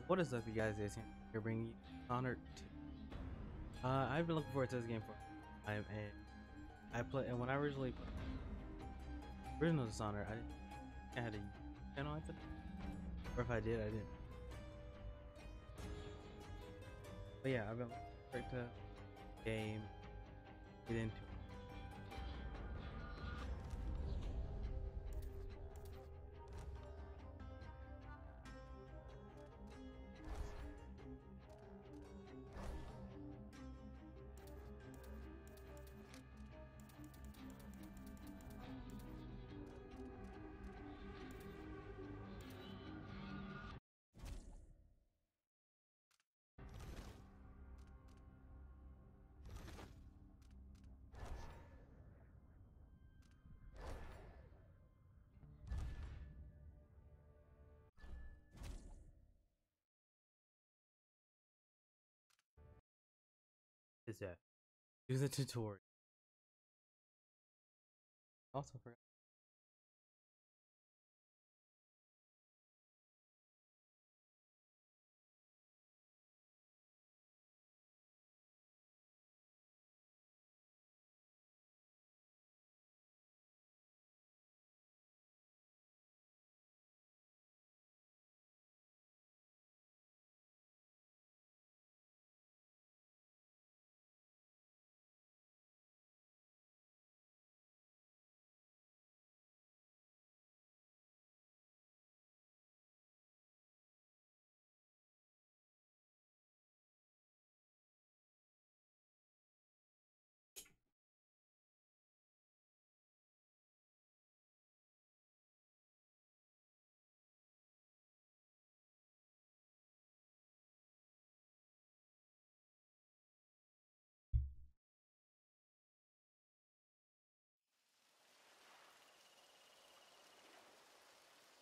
What is up, you guys? It's here bringing you Dishonored 2. I've been looking forward to this game for time, and I play. And when I originally played original Dishonored, I didn't think I had a YouTube channel at the time, or if I did, I didn't. But yeah, I've been looking forward to the game, get into it. Is that do the tutorial? Also forgot.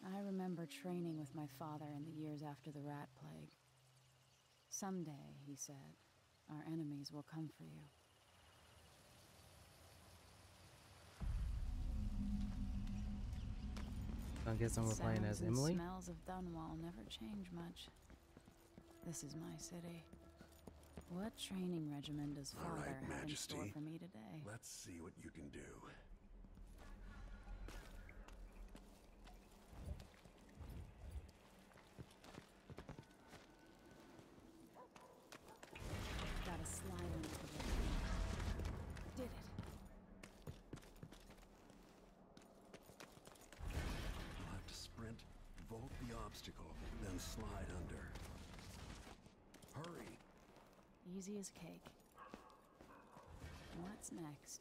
I remember training with my father in the years after the rat plague. Someday, he said, our enemies will come for you. I guess I'm playing as Sounds Emily. and smells of Dunwall never change much. This is my city. What training regimen does All father right, have in store Majesty. for me today? Let's see what you can do. Gotta slide into the way. Did it. You'll have to sprint, vault the obstacle, then slide under. Hurry! Easy as cake. What's next?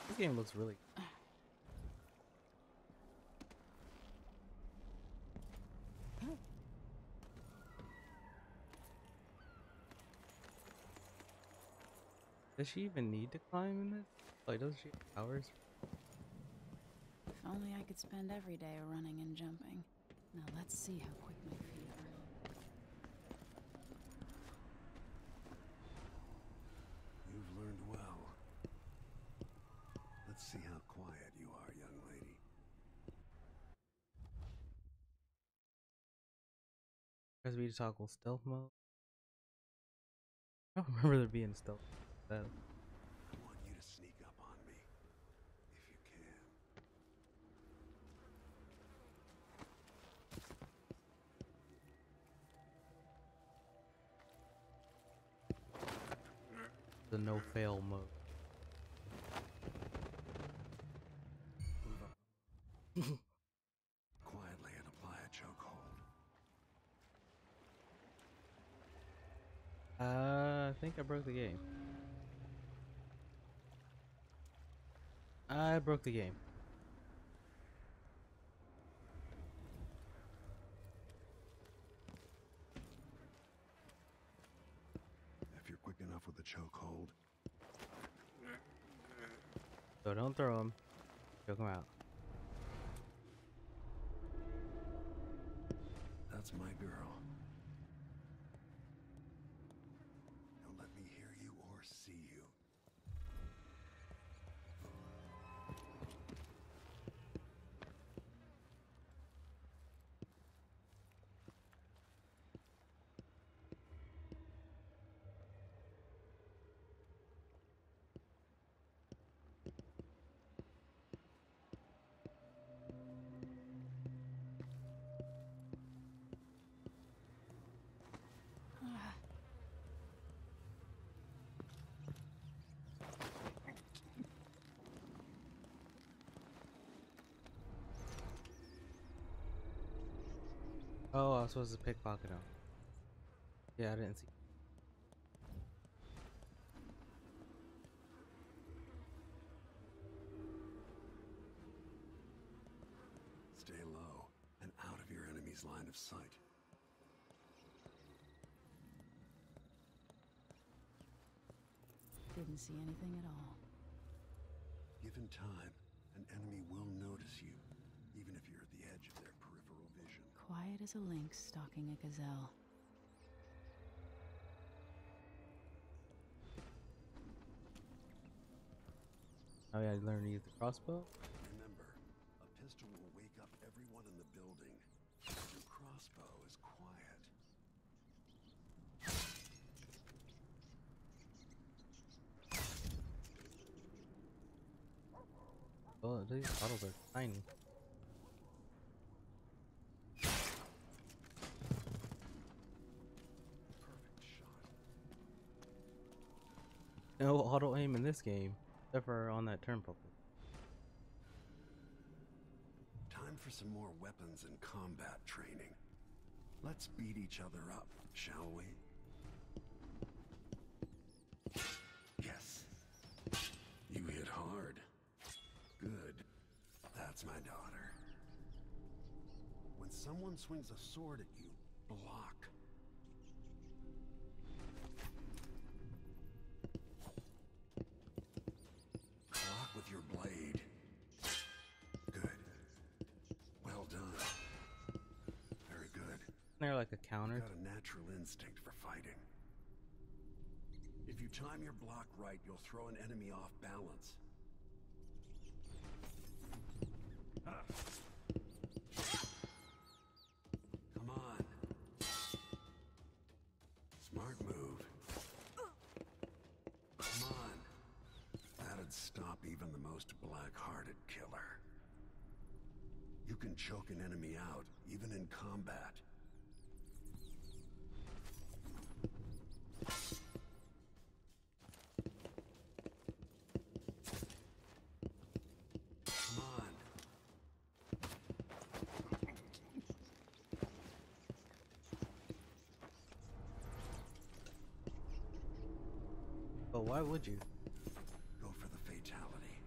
This game looks really. Does she even need to climb in this? Like, does she have powers? If only I could spend every day running and jumping. Now let's see how quick my feet are. You've learned well. Let's see how quiet you are, young lady. Press B to toggle stealth mode. I don't remember there being stealth. I want you to sneak up on me, if you can. The no fail mode. Move up quietly and apply a chokehold. I think I broke the game. I broke the game. If you're quick enough with the chokehold, So don't throw him. Choke him out. that's my girl. Don't let me Oh, I was supposed to pickpocket him. Yeah, I didn't see. Stay low and out of your enemy's line of sight. Didn't see anything at all. Given time, an enemy will notice you, even if you're at the edge of their peripheral vision. Quiet as a lynx stalking a gazelle. Oh yeah, I learned to use the crossbow. Remember, a pistol will wake up everyone in the building. Your crossbow is quiet. Oh, these bottles are tiny. Perfect shot. No auto aim in this game, except for on that turnbuckle. Time for some more weapons and combat training. Let's beat each other up, shall we? Yes. You hit hard. Good. That's my daughter. When someone swings a sword at you, block. Block with your blade. Good. Well done. Very good. They're like a counter. You've got a natural instinct for fighting. If you time your block right, you'll throw an enemy off balance. Come on. Smart move. Come on. That'd stop even the most black-hearted killer. You can choke an enemy out, even in combat. Come on. But why would you? Go for the fatality.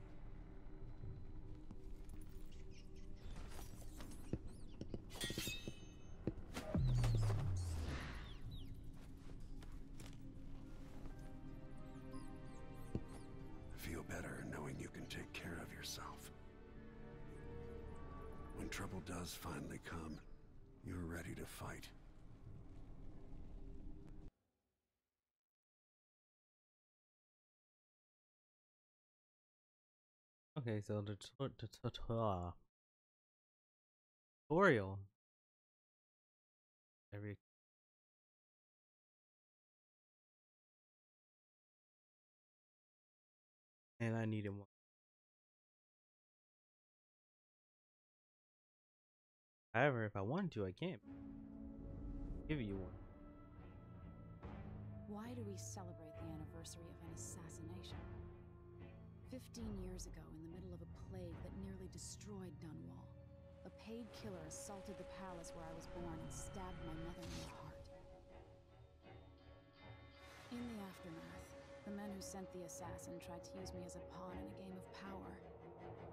Feel better knowing you can take care of yourself. When trouble does finally come, you're ready to fight. Okay, so the tutorial. Every and I needed one. However, if I wanted to, I can't give you one. Why do we celebrate the anniversary of an assassination? 15 years ago, in the middle of a plague that nearly destroyed Dunwall, a paid killer assaulted the palace where I was born and stabbed my mother in the heart. In the aftermath, the men who sent the assassin tried to use me as a pawn in a game of power.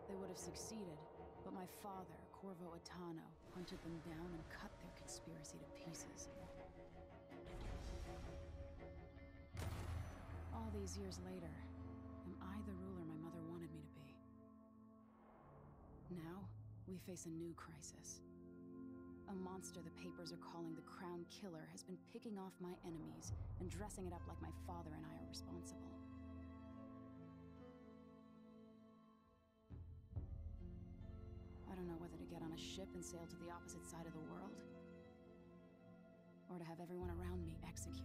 They would have succeeded, but my father, Corvo Attano, hunted them down and cut their conspiracy to pieces. All these years later, am I the ruler my mother wanted me to be? Now, we face a new crisis. A monster the papers are calling the Crown Killer has been picking off my enemies and dressing it up like my father and I are responsible. I don't know whether to get on a ship and sail to the opposite side of the world, or to have everyone around me executed.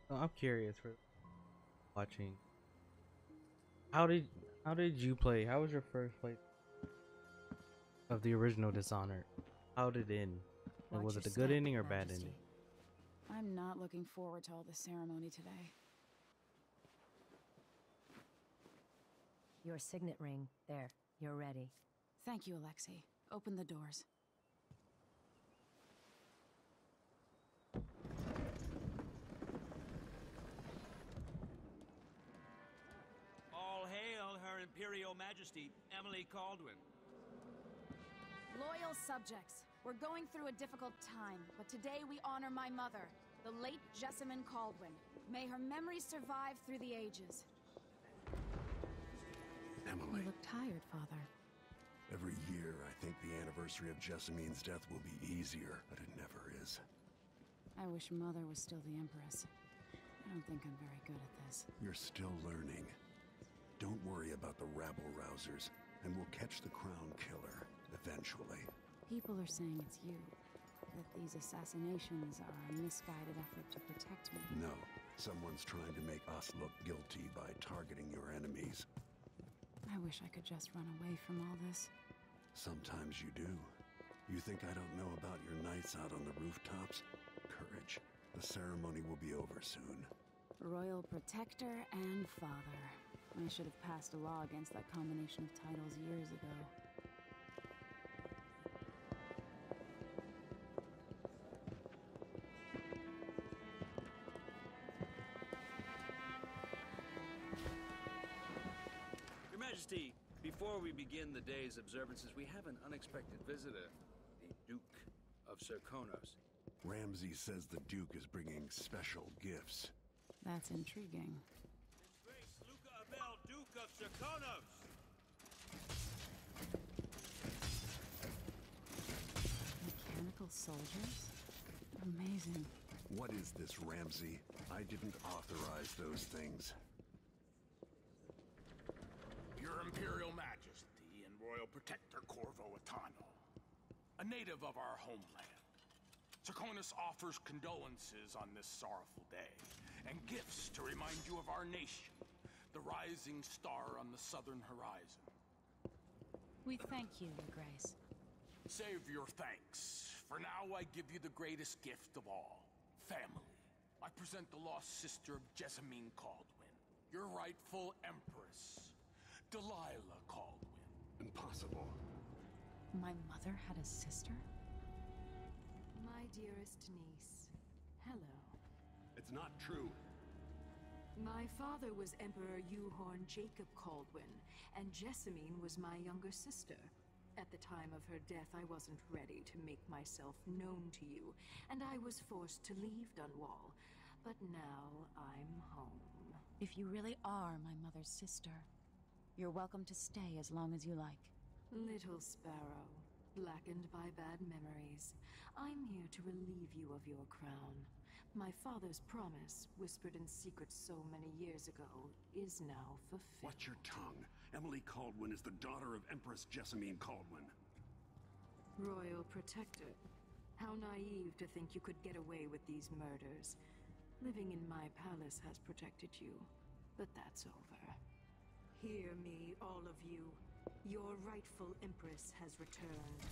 So I'm curious for watching. How did you play? How was your first play of the original Dishonored? How did it end? And was it a good ending or bad ending? I'm not looking forward to all the ceremony today. Your signet ring. There, you're ready. Thank you, Alexei. Open the doors. All hail Her Imperial Majesty, Emily Kaldwin. Loyal subjects, we're going through a difficult time, but today we honor my mother, the late Jessamine Kaldwin. May her memory survive through the ages. Emily. You look tired, Father. Every year, I think the anniversary of Jessamine's death will be easier, but it never is. I wish Mother was still the Empress. I don't think I'm very good at this. You're still learning. Don't worry about the rabble-rousers, and we'll catch the Crown Killer, eventually. People are saying it's you. That these assassinations are a misguided effort to protect me. No. Someone's trying to make us look guilty by targeting your enemies. I wish I could just run away from all this. Sometimes you do. You think I don't know about your nights out on the rooftops? Courage. The ceremony will be over soon. Royal Protector and Father. I should have passed a law against that combination of titles years ago. Your Majesty, before we begin the day's observances, we have an unexpected visitor, the Duke of Serkonos. Ramsay says the Duke is bringing special gifts. That's intriguing. Grace Luca Abel, Duke of Serkonos! Mechanical soldiers? Amazing. What is this, Ramsay? I didn't authorize those things. Your Imperial Majesty and Royal Protector Corvo Atano, a native of our homeland. Serkonos offers condolences on this sorrowful day, and gifts to remind you of our nation, the rising star on the southern horizon. We thank you, Your Grace. Save your thanks. For now, I give you the greatest gift of all, family. I present the lost sister of Jessamine Kaldwin, your rightful empress, Delilah Kaldwin. Impossible. My mother had a sister? My dearest niece, hello. It's not true. My father was Emperor Yuhorn Jacob Kaldwin, and Jessamine was my younger sister. At the time of her death, I wasn't ready to make myself known to you, and I was forced to leave Dunwall. But now I'm home. If you really are my mother's sister, you're welcome to stay as long as you like. Little sparrow, blackened by bad memories, I'm here to relieve you of your crown. My father's promise, whispered in secret so many years ago, is now fulfilled. Watch your tongue. Emily Kaldwin is the daughter of Empress Jessamine Kaldwin. Royal Protector. How naive to think you could get away with these murders. Living in my palace has protected you, but that's over. Hear me, all of you. Your rightful Empress has returned.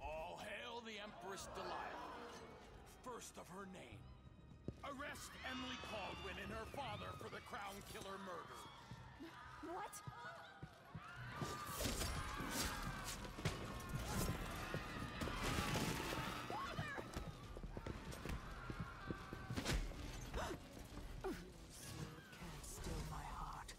All hail the Empress Delilah, first of her name. Arrest Emily Kaldwin and her father for the Crown Killer murder. What? Your sword can't still my heart.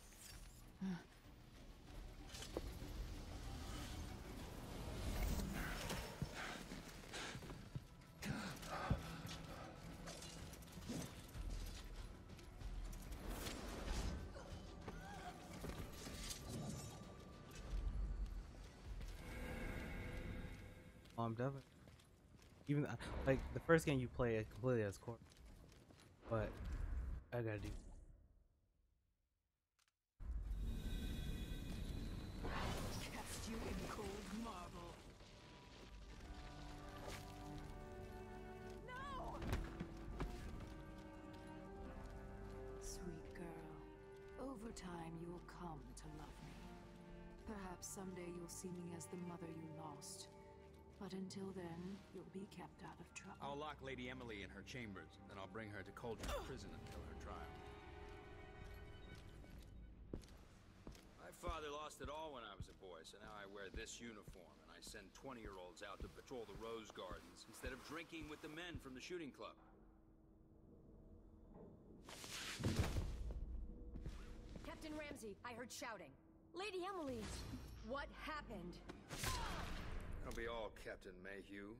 I'm definitely even like the first game you play it completely as core, but I gotta do. Cast you in cold marble. No! Sweet girl, over time you'll come to love me. Perhaps someday you'll see me as the mother you lost. But until then, you'll be kept out of trouble. I'll lock Lady Emily in her chambers, then I'll bring her to Kaldwin prison until her trial. My father lost it all when I was a boy, so now I wear this uniform, and I send 20-year-olds out to patrol the rose gardens instead of drinking with the men from the shooting club. Captain Ramsey, I heard shouting. Lady Emily, what happened? That'll be all, Captain Mayhew.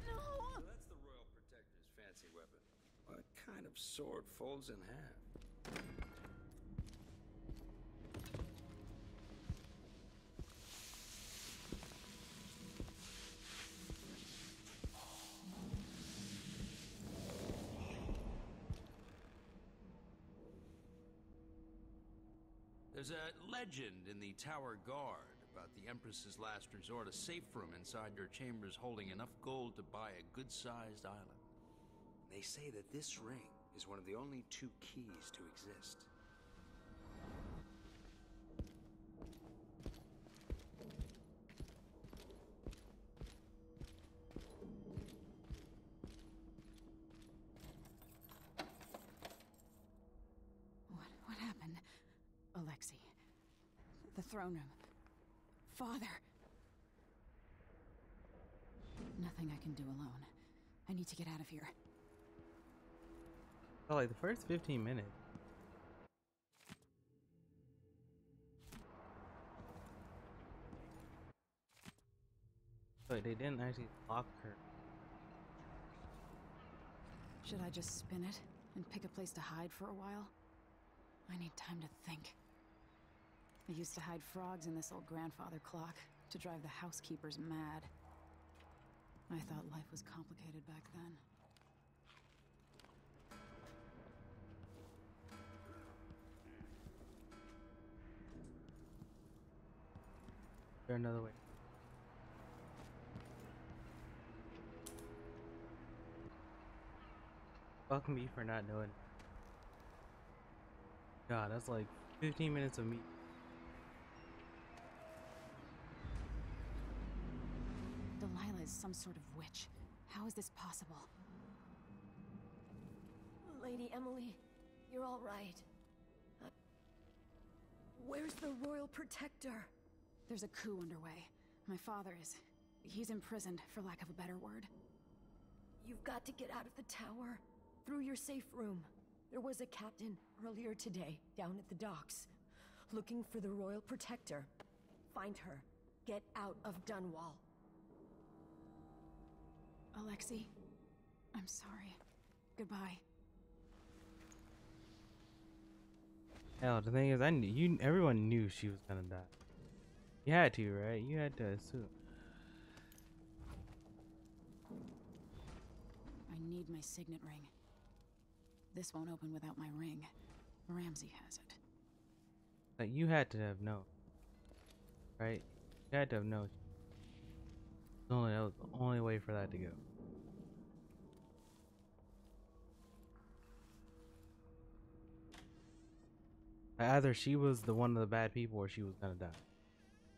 No! So that's the Royal Protector's fancy weapon. What kind of sword folds in half? There's a legend in the Tower Guard about the Empress's last resort, a safe room inside your chambers holding enough gold to buy a good-sized island. They say that this ring is one of the only 2 keys to exist. What happened? Alexei. The throne room. Father. Nothing I can do alone. I need to get out of here. So like the first 15 minutes. Like they didn't actually lock her. Should I just spin it and pick a place to hide for a while? I need time to think. I used to hide frogs in this old grandfather clock to drive the housekeepers mad. I thought life was complicated back then. Is there another way? Fuck me for not knowing. God, that's like 15 minutes of me. Delilah is some sort of witch. How is this possible? Lady Emily, you're all right. Where's the Royal Protector? There's a coup underway. My father is... he's imprisoned, for lack of a better word. You've got to get out of the tower. Through your safe room. There was a captain earlier today, down at the docks. Looking for the Royal Protector. Find her. Get out of Dunwall. Alexei, I'm sorry. Goodbye. Hell, the thing is, everyone knew she was gonna die. You had to, right? You had to assume. I need my signet ring. This won't open without my ring. Ramsey has it. Like, you had to have known. Right? You had to have known. That was the only way for that to go. Either she was one of the bad people or she was gonna die.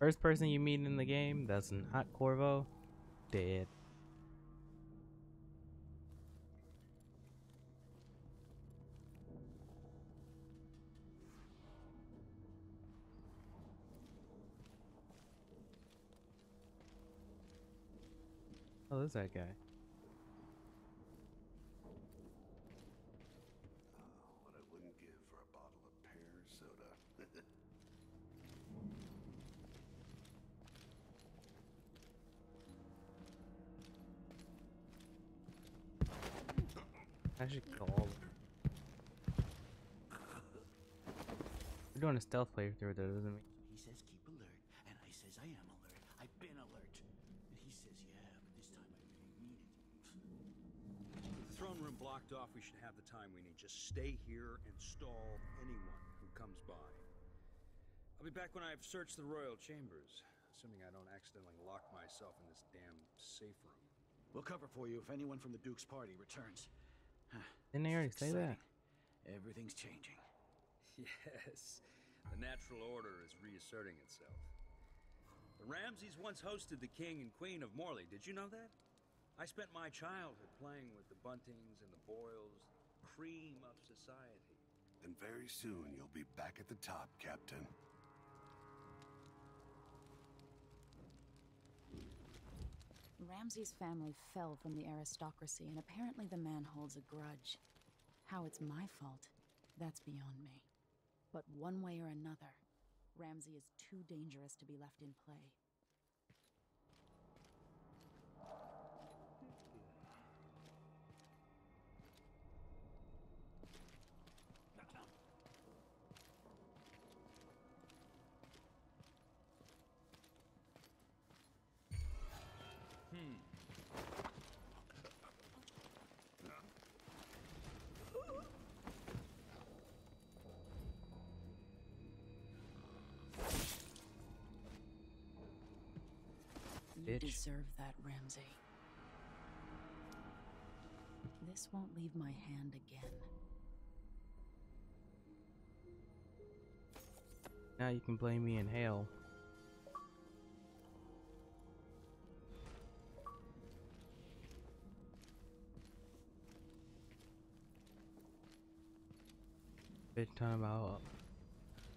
First person you meet in the game that's not Corvo, dead. Oh, there's that guy. What I wouldn't give for a bottle of pear soda. I should call them. We're doing a stealth playthrough though, doesn't mean. He says keep alert, and I says I am alert. I've been alert. And he says, yeah, but this time I really need it. With the throne room blocked off, we should have the time we need. Just stay here and stall anyone who comes by. I'll be back when I've searched the royal chambers, assuming I don't accidentally lock myself in this damn safe room. We'll cover for you if anyone from the Duke's party returns. Didn't they already say that? Everything's changing. Yes, the natural order is reasserting itself. The Ramseys once hosted the king and queen of Morley. Did you know that? I spent my childhood playing with the Buntings and the Boyles, cream of society. And very soon you'll be back at the top, Captain. Ramsay's family fell from the aristocracy, and apparently the man holds a grudge. How it's my fault, that's beyond me. But one way or another, Ramsay is too dangerous to be left in play. You deserve that, Ramsay. This won't leave my hand again. Now you can blame me in hell. Bitch talking about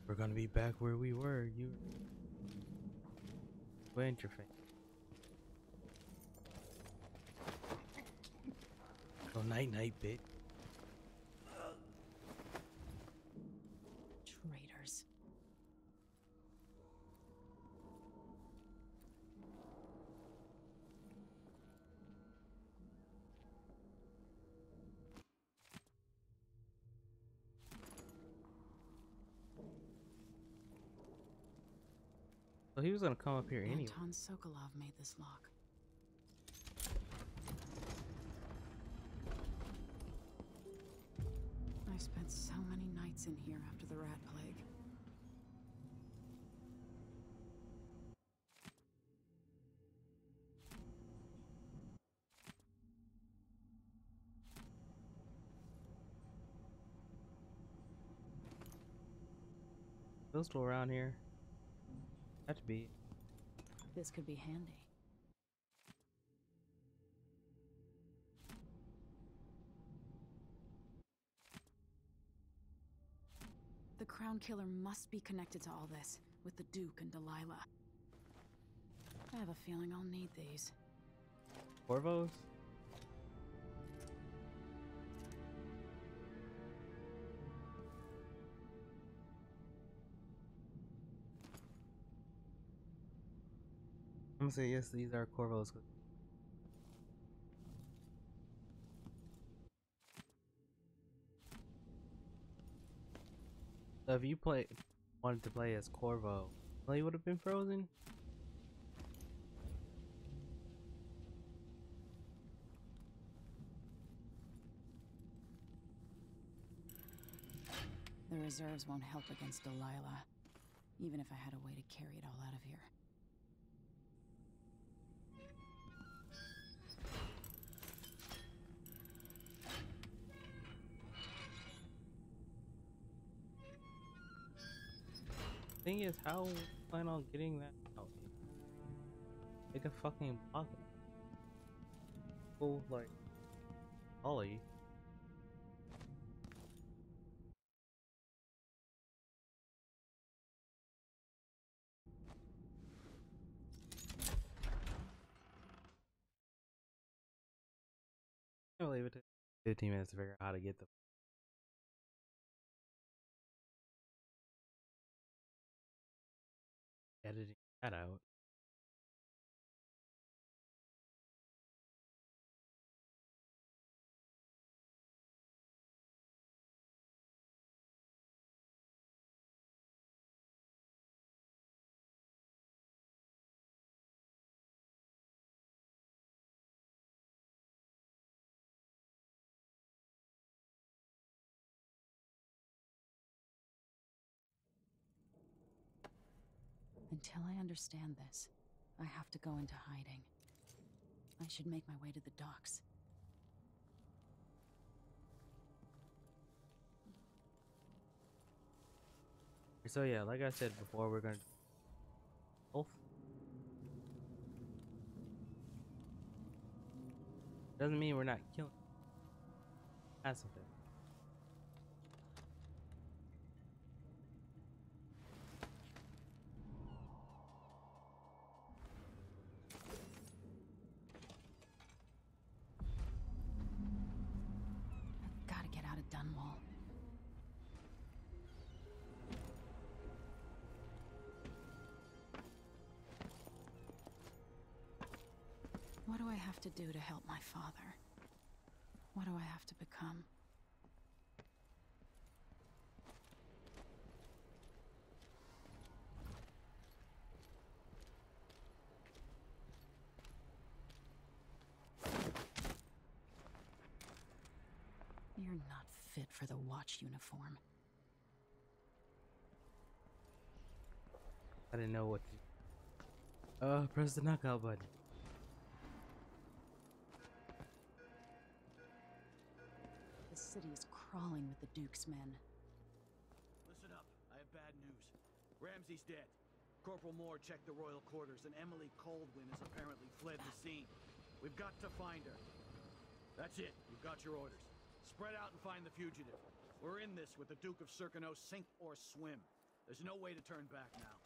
we're gonna be back where we were. You went your face. So night night, bitch. Traitors. So he was gonna come up here anyway. Anton Sokolov made this lock. I spent so many nights in here after the rat plague. Those still around here. Had to be. This could be handy. The Crown Killer must be connected to all this, with the Duke and Delilah. I have a feeling I'll need these. Corvos? I'm gonna say yes, these are Corvos. So if you wanted to play as Corvo, well, he would have been frozen. The reserves won't help against Delilah, even if I had a way to carry it all out of here. Thing is, how we plan on getting that out? Make a fucking block. Go like Ollie. I'll leave it to 15 minutes to figure out how to get the editing that out. Until I understand this, I have to go into hiding. I should make my way to the docks. So yeah, like I said before, we're gonna both. Doesn't mean we're not killing. That's the thing. Dunwall. What do I have to do to help my father? What do I have to become? You're not fit for the watch uniform. I didn't know what to... press the knockout button. The city is crawling with the Duke's men. Listen up, I have bad news. Ramsey's dead. Corporal Moore checked the royal quarters, and Emily Kaldwin has apparently fled the scene. We've got to find her. That's it. You've got your orders. Spread out and find the fugitive. We're in this with the Duke of Serkano, sink or swim. There's no way to turn back now.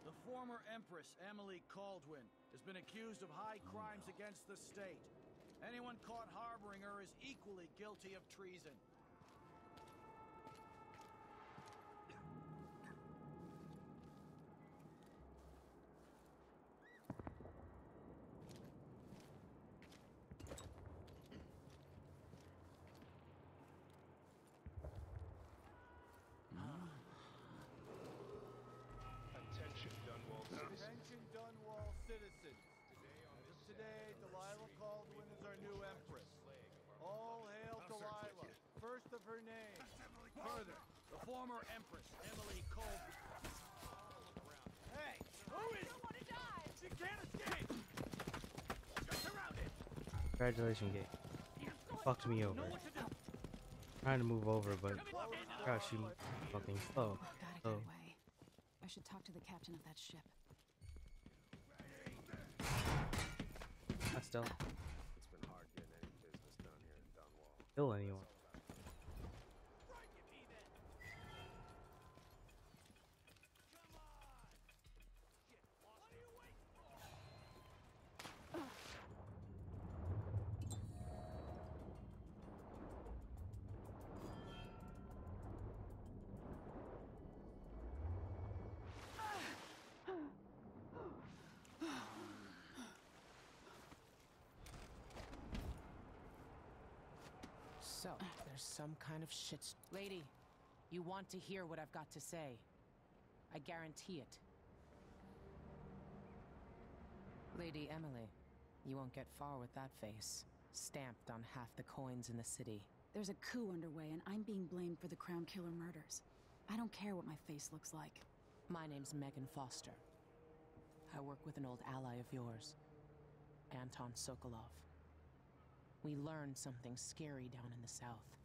The former Empress, Emily Kaldwin, has been accused of high crimes against the state. Anyone caught harboring her is equally guilty of treason. Attention Dunwall citizens. As of today, Delilah Kaldwin is our new empress. All hail Delilah, first of her name. Further, the former Empress, Emily Kaldwin. Hey, who is... I don't want to die! She can't escape! You're surrounded! Congratulations, Gate. Fucked me over. Trying to move over, but gosh, she fucking slow. Gotta get away. I should talk to the captain of that ship. That's still. It's been hard getting any business done here in Dunwall. Kill anyone. So, there's some kind of shit. Lady, you want to hear what I've got to say. I guarantee it. Lady Emily, you won't get far with that face. Stamped on half the coins in the city. There's a coup underway, and I'm being blamed for the Crown Killer murders. I don't care what my face looks like. My name's Megan Foster. I work with an old ally of yours, Anton Sokolov. We learned something scary down in the south,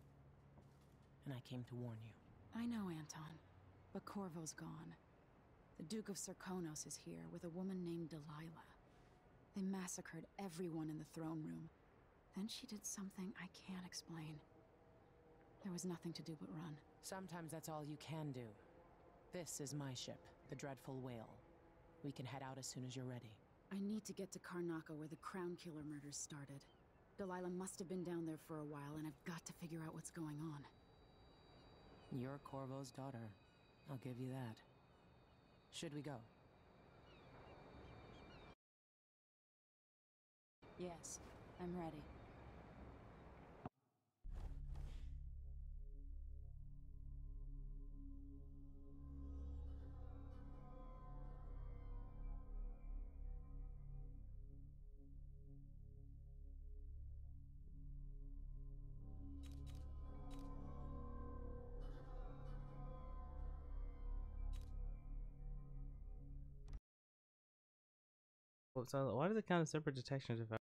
and I came to warn you. I know, Anton, but Corvo's gone. The Duke of Serkonos is here with a woman named Delilah. They massacred everyone in the throne room. Then she did something I can't explain. There was nothing to do but run. Sometimes that's all you can do. This is my ship, the Dreadful Whale. We can head out as soon as you're ready. I need to get to Karnaca where the Crown Killer murders started. Delilah must have been down there for a while, and I've got to figure out what's going on. You're Corvo's daughter. I'll give you that. Should we go? Yes, I'm ready. So why does it count as separate detections if I